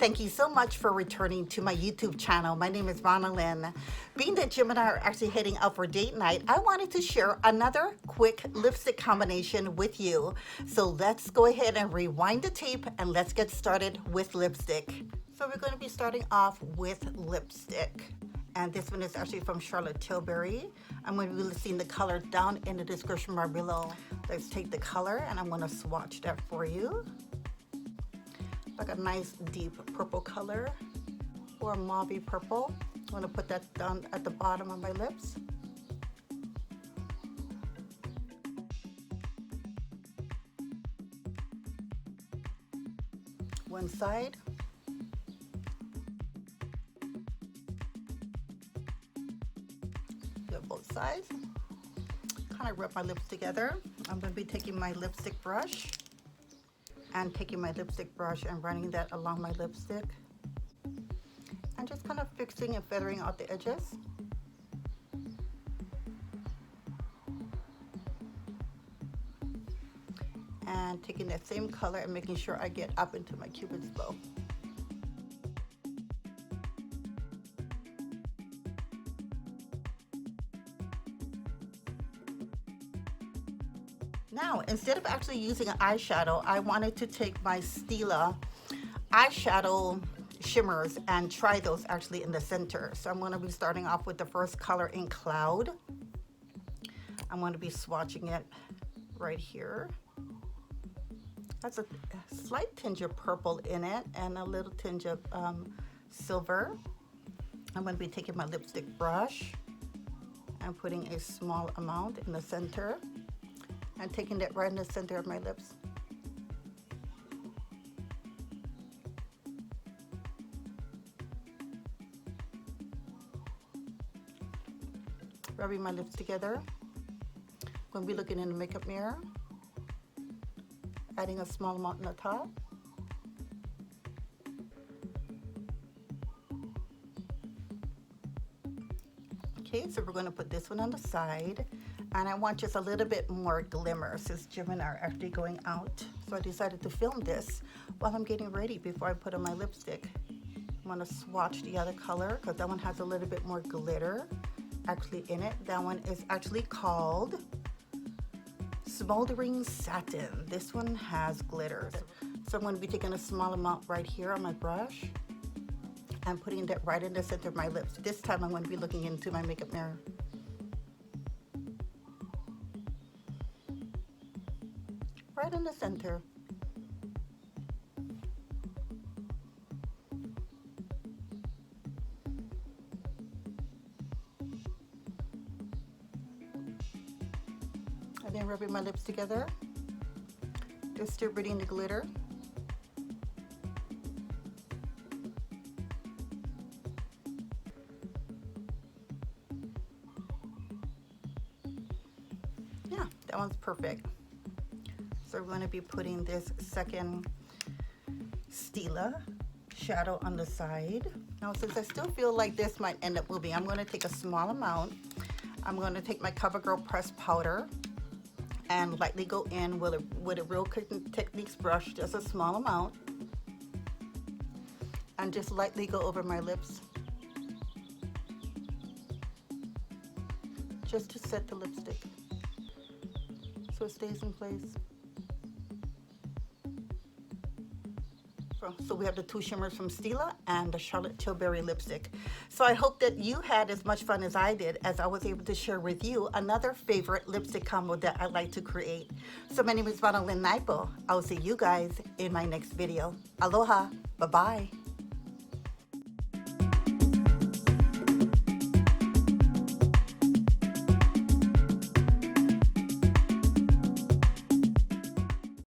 thank you so much for returning to my YouTube channel. My name is Ronalyn. Being that Jim and I are actually heading out for date night, I wanted to share another quick lipstick combination with you. So let's go ahead and rewind the tape and let's get started with lipstick. So we're going to be starting off with lipstick. And this one is actually from Tilbury. I'm going to be listing the color down in the description bar below. Let's take the color and I'm going to swatch that for you. Like a nice deep purple color or mauve purple. I'm going to put that down at the bottom of my lips. One side. Do both sides. Kind of rub my lips together. I'm going to be taking my lipstick brush and running that along my lipstick and just kind of fixing and feathering out the edges. And taking that same color and making sure I get up into my Cupid's bow. Now, instead of actually using an eyeshadow, I wanted to take my Stila eyeshadow shimmers and try those actually in the center. So I'm going to be starting off with the first color in Cloud. I'm going to be swatching it right here. That's a slight tinge of purple in it and a little tinge of silver. I'm going to be taking my lipstick brush and putting a small amount in the center. And taking that right in the center of my lips. Rubbing my lips together. I'm going to be looking in the makeup mirror. Adding a small amount on the top. Okay, so we're going to put this one on the side. And I want just a little bit more glimmer since Jim and I are actually going out. So I decided to film this while I'm getting ready before I put on my lipstick. I'm going to swatch the other color because that one has a little bit more glitter actually in it. That one is actually called Smoldering Satin. This one has glitter. So I'm going to be taking a small amount right here on my brush and putting that right in the center of my lips. This time I'm going to be looking into my makeup mirror. Right in the center. And then rubbing my lips together, distributing the glitter. Yeah, that one's perfect. So we're going to be putting this second Stila shadow on the side. Now, since I still feel like this might end up moving, I'm going to take a small amount. I'm going to take my CoverGirl pressed powder and lightly go in with a Real Techniques brush, just a small amount, and just lightly go over my lips, just to set the lipstick so it stays in place. So we have the two shimmers from Stila and the Tilbury lipstick. So I hope that you had as much fun as I did as I was able to share with you another favorite lipstick combo that I like to create. So my name is Ronalyn. I will see you guys in my next video. Aloha. Bye-bye.